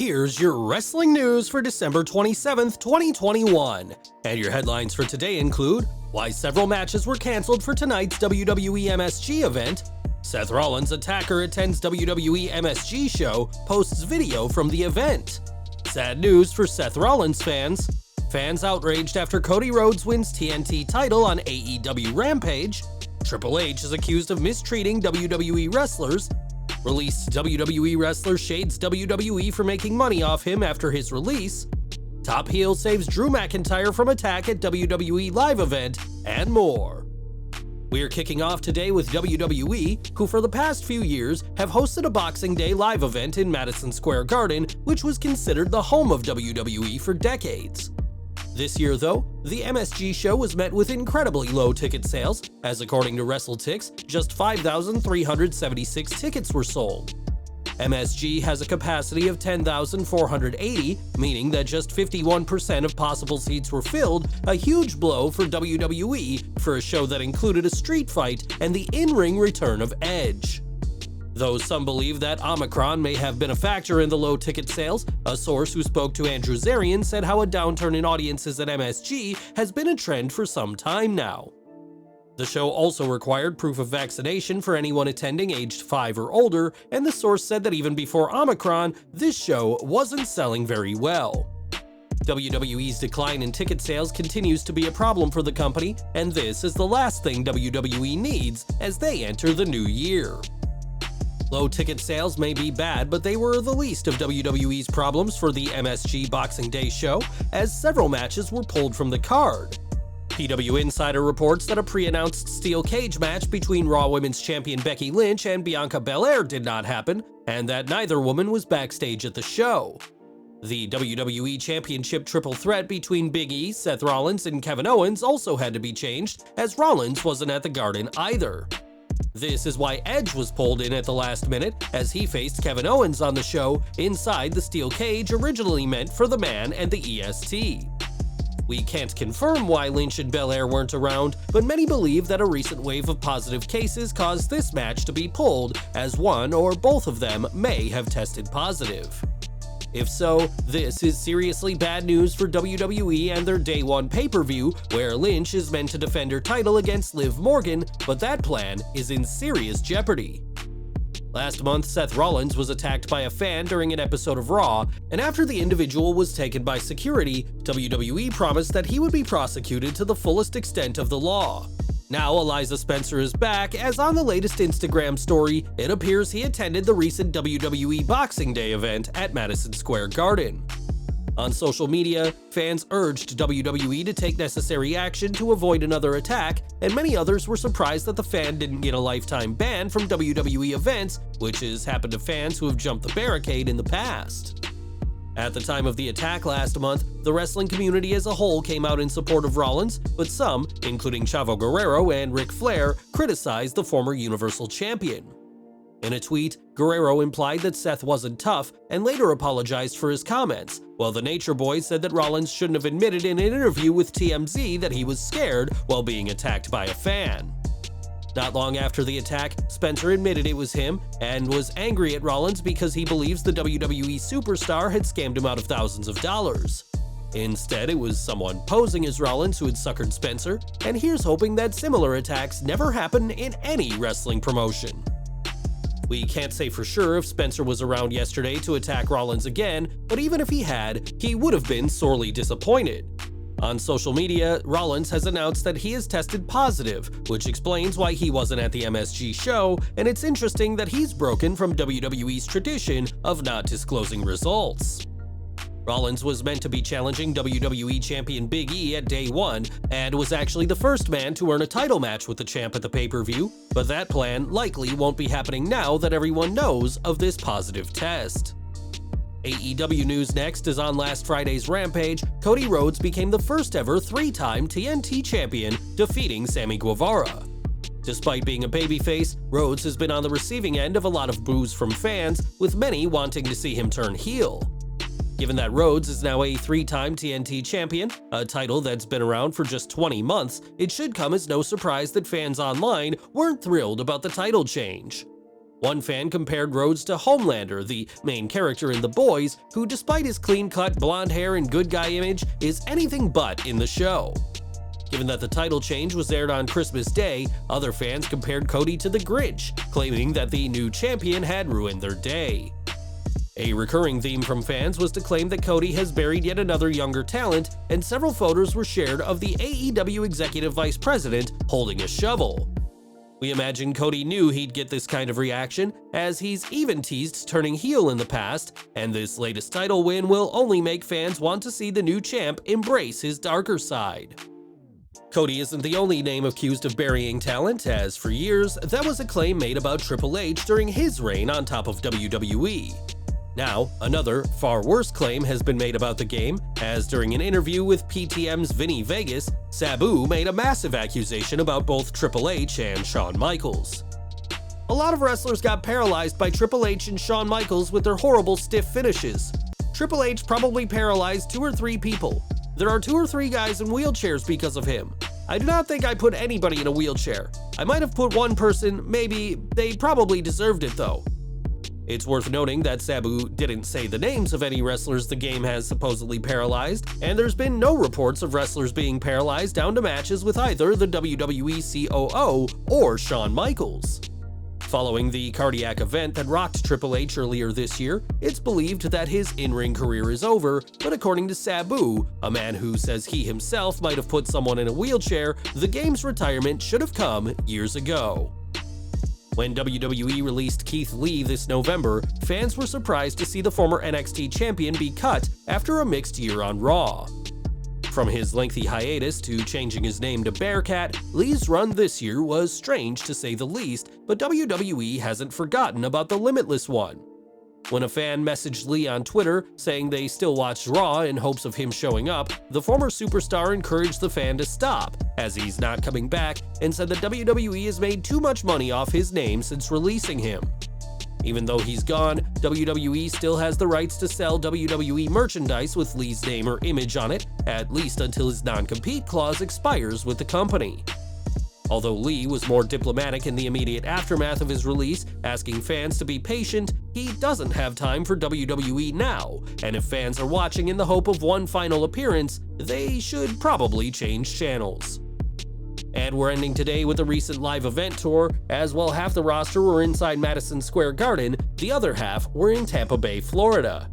Here's your wrestling news for December 27th, 2021. And your headlines for today include why several matches were canceled for tonight's WWE MSG event, Seth Rollins' attacker attends WWE MSG show, posts video from the event, sad news for Seth Rollins fans outraged after Cody Rhodes wins TNT title on AEW Rampage, Triple H is accused of mistreating WWE wrestlers, released WWE wrestler shades WWE for making money off him after his release, top heel saves Drew McIntyre from attack at WWE live event, and more. We're kicking off today with WWE, who for the past few years have hosted a Boxing Day live event in Madison Square Garden, which was considered the home of WWE for decades. This year, though, the MSG show was met with incredibly low ticket sales, as according to WrestleTix, just 5,376 tickets were sold. MSG has a capacity of 10,480, meaning that just 51% of possible seats were filled, a huge blow for WWE for a show that included a street fight and the in-ring return of Edge. Though some believe that Omicron may have been a factor in the low ticket sales, a source who spoke to Andrew Zarian said how a downturn in audiences at MSG has been a trend for some time now. The show also required proof of vaccination for anyone attending aged 5 or older, and the source said that even before Omicron, this show wasn't selling very well. WWE's decline in ticket sales continues to be a problem for the company, and this is the last thing WWE needs as they enter the new year. Low ticket sales may be bad, but they were the least of WWE's problems for the MSG Boxing Day show, as several matches were pulled from the card. PW Insider reports that a pre-announced steel cage match between Raw Women's Champion Becky Lynch and Bianca Belair did not happen, and that neither woman was backstage at the show. The WWE Championship triple threat between Big E, Seth Rollins, and Kevin Owens also had to be changed, as Rollins wasn't at the Garden either. This is why Edge was pulled in at the last minute, as he faced Kevin Owens on the show inside the steel cage originally meant for the man and the EST. We can't confirm why Lynch and Belair weren't around, but many believe that a recent wave of positive cases caused this match to be pulled, as one or both of them may have tested positive. If so, this is seriously bad news for WWE and their Day 1 pay-per-view, where Lynch is meant to defend her title against Liv Morgan, but that plan is in serious jeopardy. Last month, Seth Rollins was attacked by a fan during an episode of Raw, and after the individual was taken by security, WWE promised that he would be prosecuted to the fullest extent of the law. Now Eliza Spencer is back, as on the latest Instagram story, it appears he attended the recent WWE Boxing Day event at Madison Square Garden. On social media, fans urged WWE to take necessary action to avoid another attack, and many others were surprised that the fan didn't get a lifetime ban from WWE events, which has happened to fans who have jumped the barricade in the past. At the time of the attack last month, the wrestling community as a whole came out in support of Rollins, but some, including Chavo Guerrero and Ric Flair, criticized the former Universal Champion. In a tweet, Guerrero implied that Seth wasn't tough and later apologized for his comments, while the Nature Boy said that Rollins shouldn't have admitted in an interview with TMZ that he was scared while being attacked by a fan. Not long after the attack, Spencer admitted it was him and was angry at Rollins because he believes the WWE superstar had scammed him out of thousands of dollars. Instead, it was someone posing as Rollins who had suckered Spencer, and here's hoping that similar attacks never happen in any wrestling promotion. We can't say for sure if Spencer was around yesterday to attack Rollins again, but even if he had, he would have been sorely disappointed. On social media, Rollins has announced that he has tested positive, which explains why he wasn't at the MSG show, and it's interesting that he's broken from WWE's tradition of not disclosing results. Rollins was meant to be challenging WWE Champion Big E at Day 1, and was actually the first man to earn a title match with the champ at the pay-per-view, but that plan likely won't be happening now that everyone knows of this positive test. AEW news next is on last Friday's Rampage, Cody Rhodes became the first ever 3-time TNT champion, defeating Sammy Guevara. Despite being a babyface, Rhodes has been on the receiving end of a lot of boos from fans, with many wanting to see him turn heel. Given that Rhodes is now a 3-time TNT champion, a title that's been around for just 20 months, it should come as no surprise that fans online weren't thrilled about the title change. One fan compared Rhodes to Homelander, the main character in The Boys, who despite his clean-cut blonde hair and good guy image, is anything but in the show. Given that the title change was aired on Christmas Day, other fans compared Cody to the Grinch, claiming that the new champion had ruined their day. A recurring theme from fans was to claim that Cody has buried yet another younger talent, and several photos were shared of the AEW Executive Vice President holding a shovel. We imagine Cody knew he'd get this kind of reaction, as he's even teased turning heel in the past, and this latest title win will only make fans want to see the new champ embrace his darker side. Cody isn't the only name accused of burying talent, as for years, that was a claim made about Triple H during his reign on top of WWE. Now, another, far worse claim has been made about the game, as during an interview with PTM's Vinny Vegas, Sabu made a massive accusation about both Triple H and Shawn Michaels. A lot of wrestlers got paralyzed by Triple H and Shawn Michaels with their horrible stiff finishes. Triple H probably paralyzed 2 or 3 people. There are 2 or 3 guys in wheelchairs because of him. I do not think I put anybody in a wheelchair. I might have put one person, maybe. They probably deserved it though. It's worth noting that Sabu didn't say the names of any wrestlers the game has supposedly paralyzed, and there's been no reports of wrestlers being paralyzed down to matches with either the WWE COO or Shawn Michaels. Following the cardiac event that rocked Triple H earlier this year, it's believed that his in-ring career is over, but according to Sabu, a man who says he himself might have put someone in a wheelchair, the game's retirement should have come years ago. When WWE released Keith Lee this November, fans were surprised to see the former NXT champion be cut after a mixed year on Raw. From his lengthy hiatus to changing his name to Bearcat, Lee's run this year was strange to say the least, but WWE hasn't forgotten about the Limitless one. When a fan messaged Lee on Twitter saying they still watched Raw in hopes of him showing up, the former superstar encouraged the fan to stop, as he's not coming back, and said that WWE has made too much money off his name since releasing him. Even though he's gone, WWE still has the rights to sell WWE merchandise with Lee's name or image on it, at least until his non-compete clause expires with the company. Although Lee was more diplomatic in the immediate aftermath of his release, asking fans to be patient, he doesn't have time for WWE now, and if fans are watching in the hope of one final appearance, they should probably change channels. And we're ending today with a recent live event tour, as while half the roster were inside Madison Square Garden, the other half were in Tampa Bay, Florida.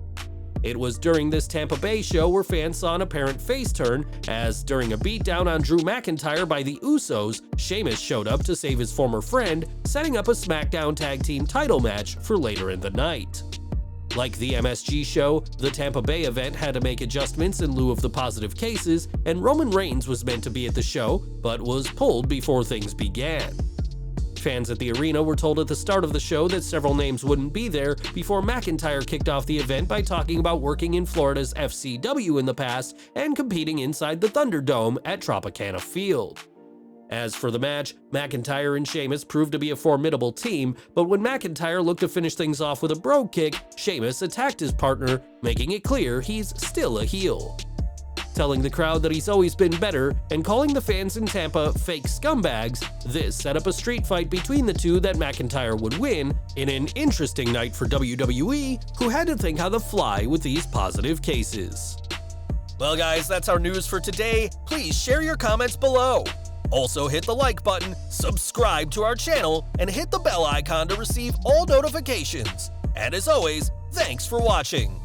It was during this Tampa Bay show where fans saw an apparent face turn, as during a beatdown on Drew McIntyre by the Usos, Sheamus showed up to save his former friend, setting up a SmackDown Tag Team title match for later in the night. Like the MSG show, the Tampa Bay event had to make adjustments in lieu of the positive cases, and Roman Reigns was meant to be at the show, but was pulled before things began. Fans at the arena were told at the start of the show that several names wouldn't be there before McIntyre kicked off the event by talking about working in Florida's FCW in the past and competing inside the Thunderdome at Tropicana Field. As for the match, McIntyre and Sheamus proved to be a formidable team, but when McIntyre looked to finish things off with a brogue kick, Sheamus attacked his partner, making it clear he's still a heel. Telling the crowd that he's always been better and calling the fans in Tampa fake scumbags, this set up a street fight between the two that McIntyre would win in an interesting night for WWE, who had to think how to fly with these positive cases. Well guys, that's our news for today. Please share your comments below. Also hit the like button, subscribe to our channel, and hit the bell icon to receive all notifications. And as always, thanks for watching.